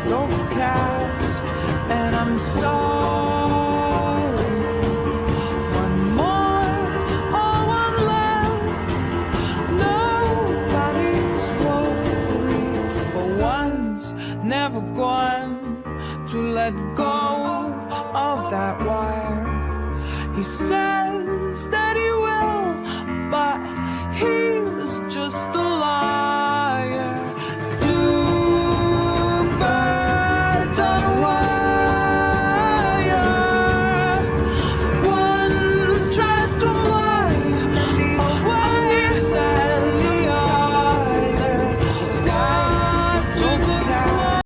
your cast, and I'm sorry. One more or one less, nobody's worried. For once, never going to let go of that wire. He says that he will, but he